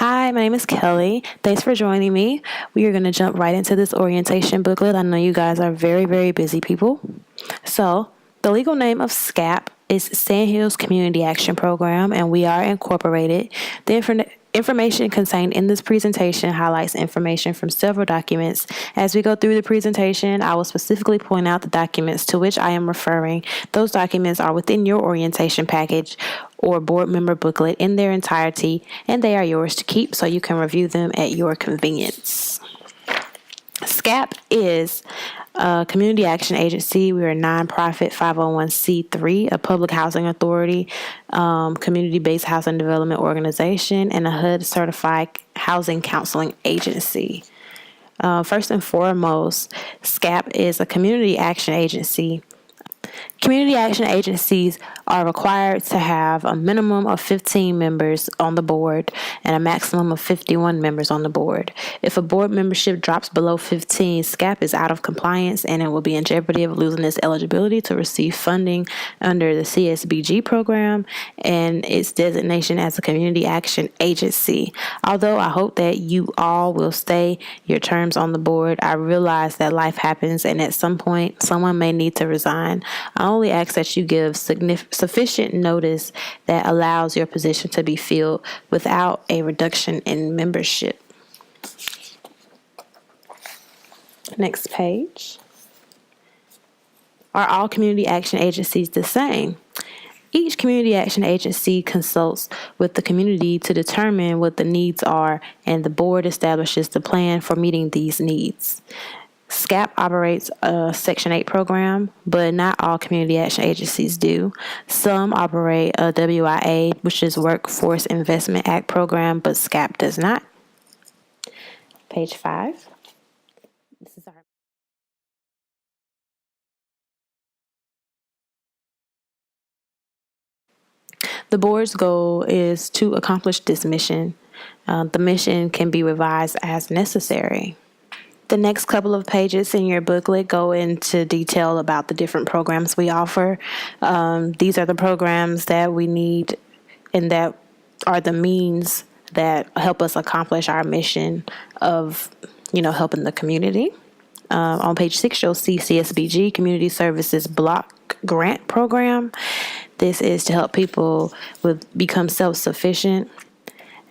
Hi, my name is Kelly. Thanks for joining me. We are going to jump right into this orientation booklet. I know you guys are very, very busy people. So, the legal name of SCAP is Sand Hills Community Action Program, and we are incorporated. The information contained in this presentation highlights information from several documents. As we go through the presentation, I will specifically point out the documents to which I am referring. Those documents are within your orientation package or board member booklet in their entirety, and they are yours to keep so you can review them at your convenience. SCAP is a community action agency. We are a nonprofit 501c3, a public housing authority, community-based housing development organization, and a HUD certified housing counseling agency. First and foremost, SCAP is a community action agency. Community action agencies are required to have a minimum of 15 members on the board and a maximum of 51 members on the board. If a board membership drops below 15, SCAP is out of compliance and it will be in jeopardy of losing its eligibility to receive funding under the CSBG program and its designation as a community action agency. Although I hope that you all will stay your terms on the board, I realize that life happens and at some point someone may need to resign. I only ask that you give sufficient notice that allows your position to be filled without a reduction in membership. Next page. Are all community action agencies the same? Each community action agency consults with the community to determine what the needs are, and the board establishes the plan for meeting these needs. SCAP operates a Section 8 program, but not all community action agencies do. Some operate a WIA, which is Workforce Investment Act program, but SCAP does not. Page 5. This is our The board's goal is to accomplish this mission. The mission can be revised as necessary. The next couple of pages in your booklet go into detail about the different programs we offer. These are the programs that we need and that are the means that help us accomplish our mission of, helping the community. On page 6, you'll see CSBG, Community Services Block Grant Program. This is to help people become self-sufficient.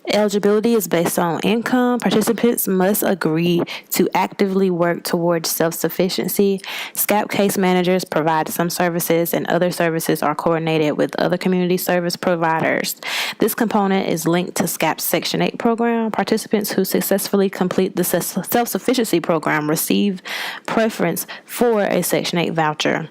Eligibility is based on income. Participants must agree to actively work towards self-sufficiency. SCAP case managers provide some services, and other services are coordinated with other community service providers. This component is linked to SCAP's Section 8 program. Participants who successfully complete the self-sufficiency program receive preference for a Section 8 voucher.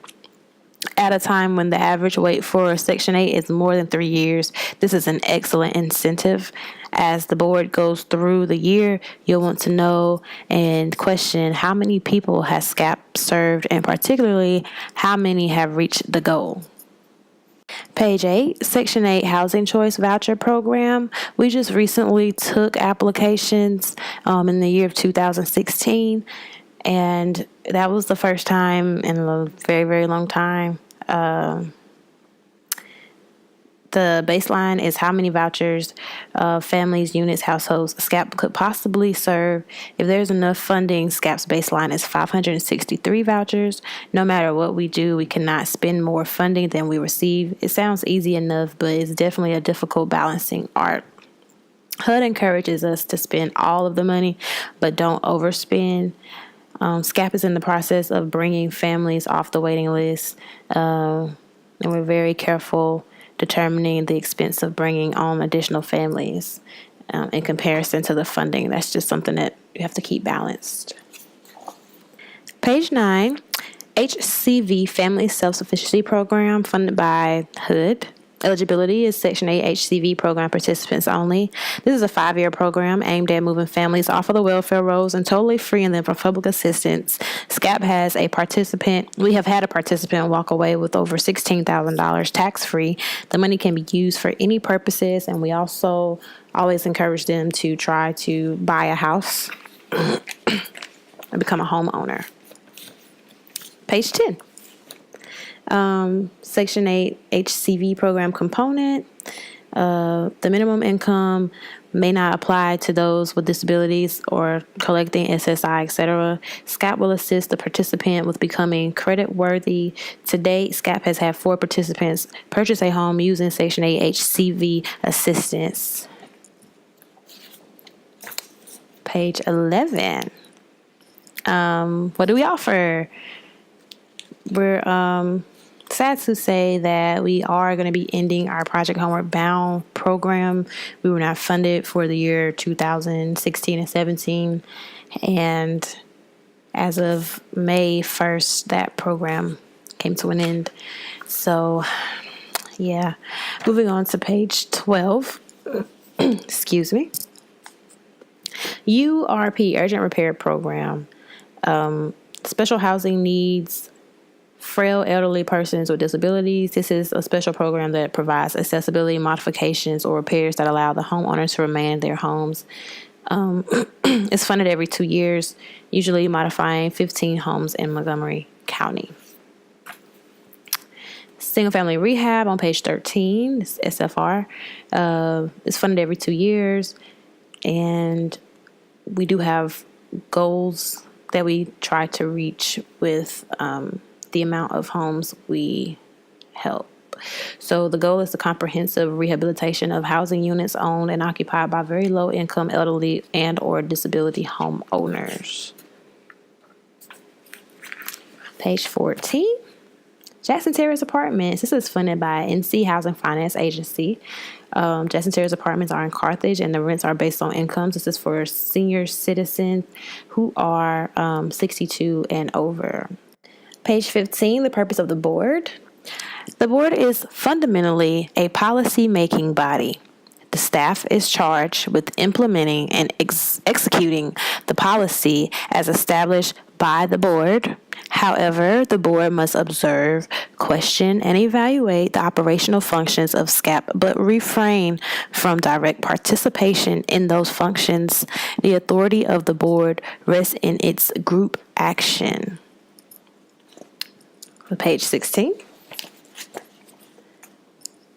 At a time when the average wait for Section 8 is more than 3 years, this is an excellent incentive. As the board goes through the year, you'll want to know and question how many people has SCAP served, and particularly how many have reached the goal. Page 8, Section 8 Housing Choice Voucher Program. We just recently took applications in the year of 2016. And that was the first time in a very, very long time. The baseline is how many vouchers, families, units, households SCAP could possibly serve. If there's enough funding, SCAP's baseline is 563 vouchers. No matter what we do, we cannot spend more funding than we receive. It sounds easy enough, but it's definitely a difficult balancing art. HUD encourages us to spend all of the money, but don't overspend. SCAP is in the process of bringing families off the waiting list, and we're very careful determining the expense of bringing on additional families in comparison to the funding. That's just something that you have to keep balanced. Page 9, HCV Family Self-Sufficiency Program funded by HUD. Eligibility is Section 8 HCV program participants only. This is a 5-year program aimed at moving families off of the welfare rolls and totally freeing them from public assistance. SCAP has we have had a participant walk away with over $16,000 tax-free. The money can be used for any purposes, and we also always encourage them to try to buy a house and become a homeowner. Page 10. Section 8 HCV program component. The minimum income may not apply to those with disabilities or collecting SSI, etc. SCAP will assist the participant with becoming credit worthy. To date, SCAP has had 4 participants purchase a home using Section 8 HCV assistance. Page 11. What do we offer? We're sad to say that we are going to be ending our Project Homeward Bound program. We were not funded for the year 2016 and 17, and as of May 1st, that program came to an end. So, yeah. Moving on to page 12. Excuse me. URP, Urgent Repair Program. Special housing needs, frail elderly persons with disabilities. This is a special program that provides accessibility modifications or repairs that allow the homeowners to remain in their homes. It's funded every 2 years, usually modifying 15 homes in Montgomery County. Single family rehab on page 13, it's SFR. It's funded every 2 years, and we do have goals that we try to reach with the amount of homes we help. So the goal is the comprehensive rehabilitation of housing units owned and occupied by very low income elderly and or disability homeowners. Page 14. Jackson Terrace Apartments. This is funded by NC Housing Finance Agency. Jackson Terrace Apartments are in Carthage, and the rents are based on incomes. This is for senior citizens who are 62 and over. Page 15, the purpose of the board. The board is fundamentally a policy-making body. The staff is charged with implementing and executing the policy as established by the board. However, the board must observe, question, and evaluate the operational functions of SCAP, but refrain from direct participation in those functions. The authority of the board rests in its group action. Page 16.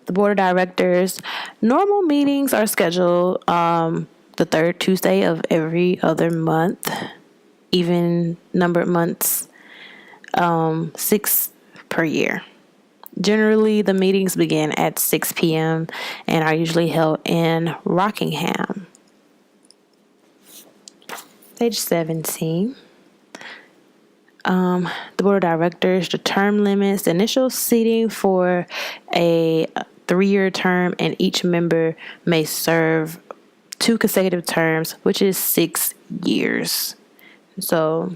The board of directors, normal meetings are scheduled the third Tuesday of every other month, even numbered months, 6 per year. Generally, the meetings begin at 6 p.m. and are usually held in Rockingham. Page 17. The board of directors, the term limits, the initial seating for a 3-year term, and each member may serve 2 consecutive terms, which is 6 years. So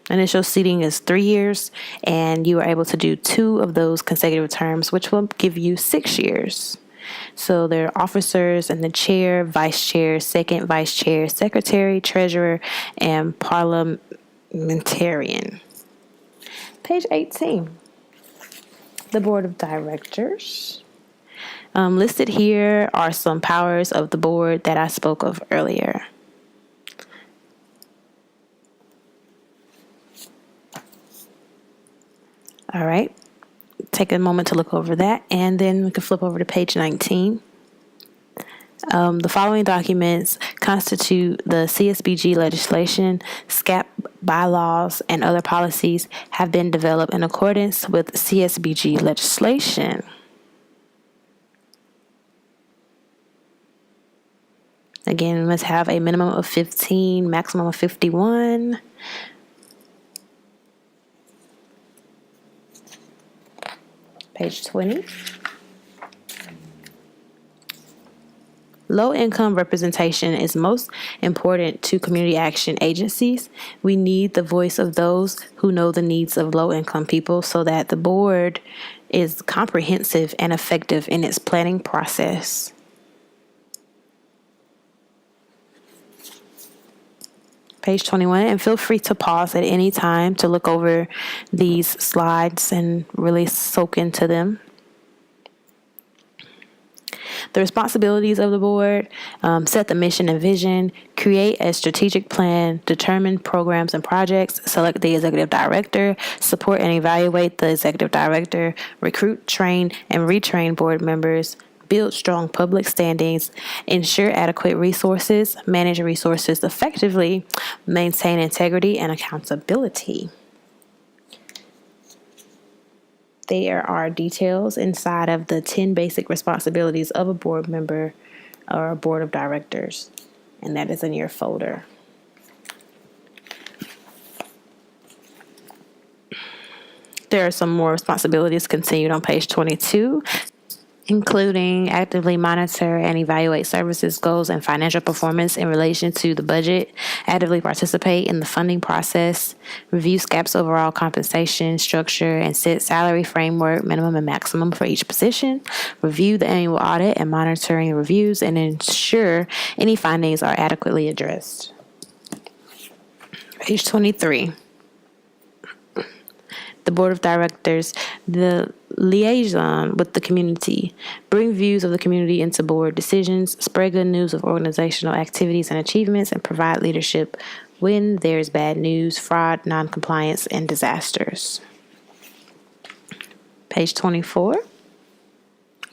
initial seating is 3 years, and you are able to do 2 of those consecutive terms, which will give you 6 years. So there are officers and the chair, vice chair, second vice chair, secretary, treasurer, and parliamentarian. Page 18. The board of directors. Listed here are some powers of the board that I spoke of earlier. All right. Take a moment to look over that, and then we can flip over to page 19. The following documents constitute the CSBG legislation. SCAP bylaws and other policies have been developed in accordance with CSBG legislation. Again, we must have a minimum of 15, maximum of 51. Page 20. Low-income representation is most important to community action agencies. We need the voice of those who know the needs of low-income people so that the board is comprehensive and effective in its planning process. Page 21, and feel free to pause at any time to look over these slides and really soak into them. The responsibilities of the board: set the mission and vision, create a strategic plan, determine programs and projects, select the executive director, support and evaluate the executive director, recruit, train, and retrain board members, build strong public standings, ensure adequate resources, manage resources effectively, maintain integrity and accountability. There are details inside of the 10 basic responsibilities of a board member or a board of directors, and that is in your folder. There are some more responsibilities continued on page 22, including actively monitor and evaluate services, goals, and financial performance in relation to the budget, actively participate in the funding process, review SCAP's overall compensation structure and set salary framework, minimum and maximum for each position, review the annual audit and monitoring the reviews, and ensure any findings are adequately addressed. Page 23. The board of directors, the liaison with the community, bring views of the community into board decisions, spread good news of organizational activities and achievements, and provide leadership when there's bad news, fraud, noncompliance, and disasters. Page 24.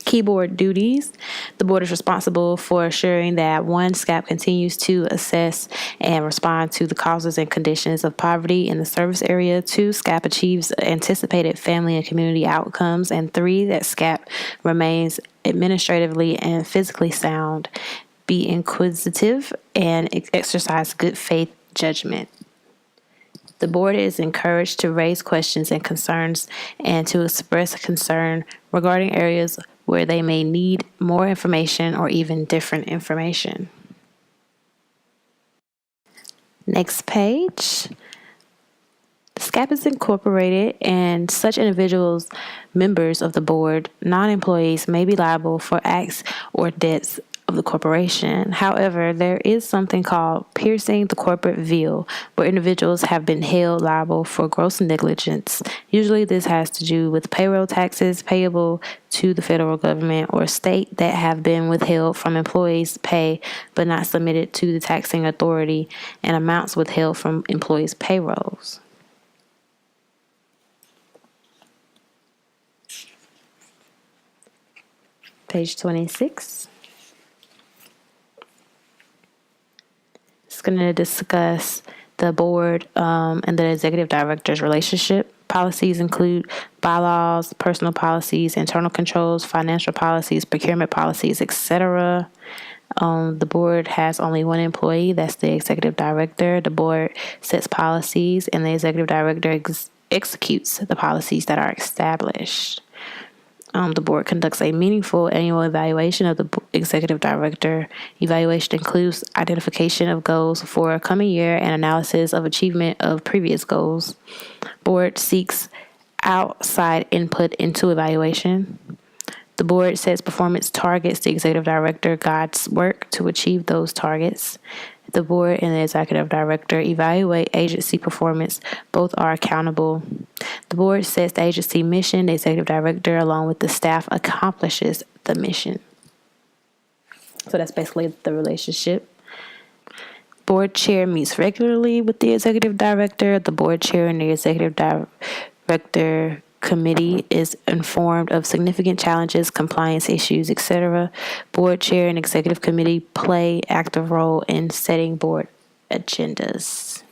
Keyboard duties. The board is responsible for assuring that 1, SCAP continues to assess and respond to the causes and conditions of poverty in the service area. 2, SCAP achieves anticipated family and community outcomes. And 3, that SCAP remains administratively and physically sound, be inquisitive, and exercise good faith judgment. The board is encouraged to raise questions and concerns and to express concern regarding areas where they may need more information or even different information. Next page. SCAP is incorporated, and such individuals, members of the board, non-employees, may be liable for acts or debts of the corporation. However, there is something called piercing the corporate veil, where individuals have been held liable for gross negligence. Usually this has to do with payroll taxes payable to the federal government or state that have been withheld from employees' pay but not submitted to the taxing authority, and amounts withheld from employees' payrolls. Page 26. It's going to discuss the board and the executive director's relationship. Policies include bylaws, personal policies, internal controls, financial policies, procurement policies, etc. The board has only one employee, that's the executive director. The board sets policies, and the executive director executes the policies that are established. The board conducts a meaningful annual evaluation of the executive director. Evaluation includes identification of goals for a coming year and analysis of achievement of previous goals. Board seeks outside input into evaluation. The board sets performance targets. The executive director guides work to achieve those targets. The board and the executive director evaluate agency performance. Both are accountable. The board sets the agency mission. The executive director, along with the staff, accomplishes the mission. So that's basically the relationship. Board chair meets regularly with the executive director. The board chair and the executive director committee is informed of significant challenges, compliance issues, etc. Board chair and executive committee play active role in setting board agendas.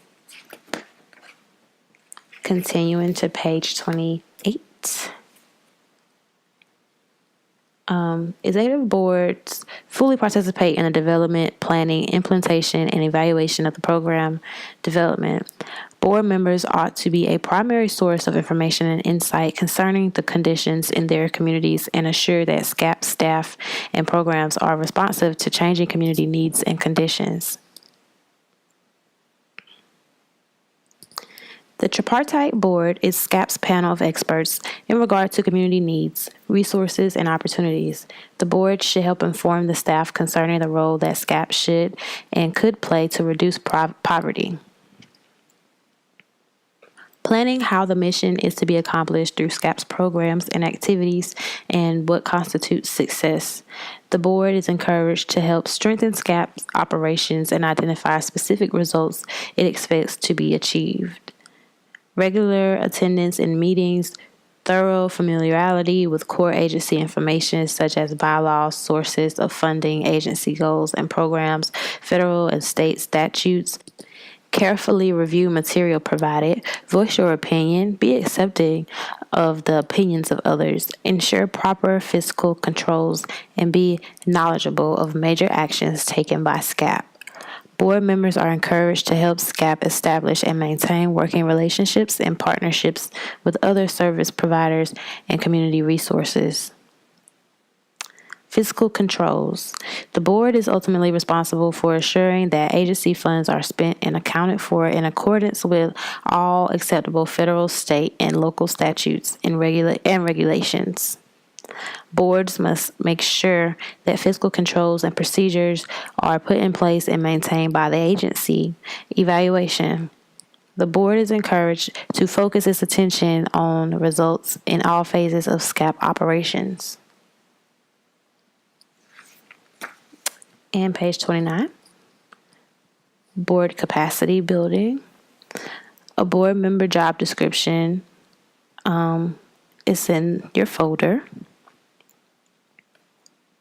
Continuing to page 28. Executive boards fully participate in the development, planning, implementation, and evaluation of the program development. Board members ought to be a primary source of information and insight concerning the conditions in their communities and assure that SCAP staff and programs are responsive to changing community needs and conditions. The tripartite board is SCAP's panel of experts in regard to community needs, resources, and opportunities. The board should help inform the staff concerning the role that SCAP should and could play to reduce poverty. Planning how the mission is to be accomplished through SCAP's programs and activities and what constitutes success. The board is encouraged to help strengthen SCAP's operations and identify specific results it expects to be achieved. Regular attendance in meetings, thorough familiarity with core agency information such as bylaws, sources of funding, agency goals and programs, federal and state statutes. Carefully review material provided, voice your opinion, be accepting of the opinions of others, ensure proper fiscal controls, and be knowledgeable of major actions taken by SCAP. Board members are encouraged to help SCAP establish and maintain working relationships and partnerships with other service providers and community resources. Fiscal controls. The board is ultimately responsible for assuring that agency funds are spent and accounted for in accordance with all acceptable federal, state, and local statutes and regulations. Boards must make sure that fiscal controls and procedures are put in place and maintained by the agency. Evaluation. The board is encouraged to focus its attention on results in all phases of SCAP operations. And page 29, board capacity building. A board member job description is in your folder.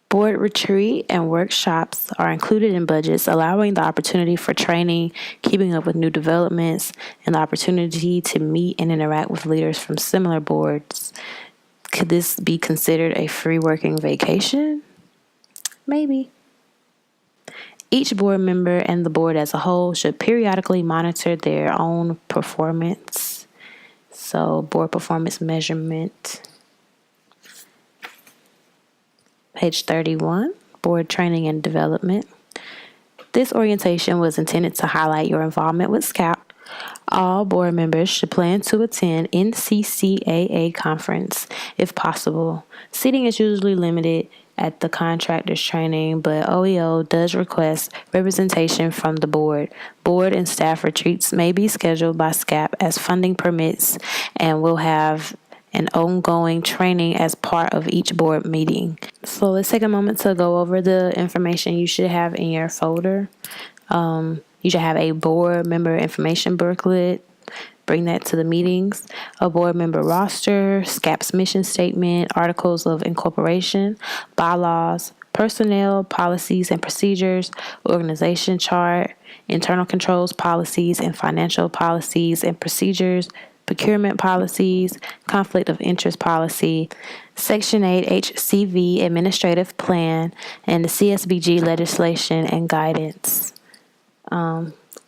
Board retreat and workshops are included in budgets, allowing the opportunity for training, keeping up with new developments, and the opportunity to meet and interact with leaders from similar boards. Could this be considered a free working vacation? Maybe. Each board member and the board as a whole should periodically monitor their own performance. So, board performance measurement. Page 31, board training and development. This orientation was intended to highlight your involvement with SCAP. All board members should plan to attend NCCAA conference if possible. Seating is usually limited at the contractor's training, but OEO does request representation from the board. Board and staff retreats may be scheduled by SCAP as funding permits and will have an ongoing training as part of each board meeting. So let's take a moment to go over the information you should have in your folder. You should have a board member information booklet. Bring that to the meetings. A board member roster, SCAP's mission statement, articles of incorporation, bylaws, personnel, policies and procedures, organization chart, internal controls policies and financial policies and procedures, procurement policies, conflict of interest policy, Section 8 HCV administrative plan, and the CSBG legislation and guidance.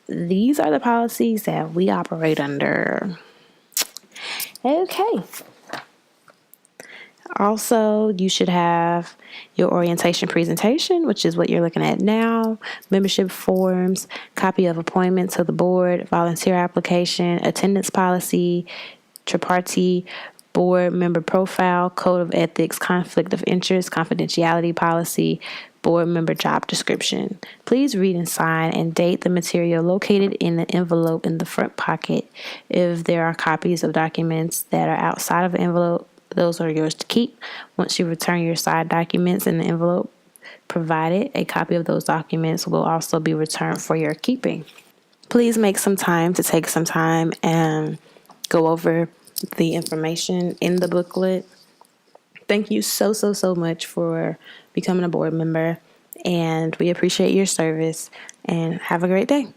These are the policies that we operate under. Okay. Also, you should have your orientation presentation, which is what you're looking at now, membership forms, copy of appointment to the board, volunteer application, attendance policy, tripartite, board member profile, code of ethics, conflict of interest, confidentiality policy, board member job description. Please read and sign and date the material located in the envelope in the front pocket. If there are copies of documents that are outside of the envelope, those are yours to keep. Once you return your side documents in the envelope provided, a copy of those documents will also be returned for your keeping. Please make some time to take some time and go over the information in the booklet. Thank you so much for becoming a board member, and we appreciate your service, and have a great day.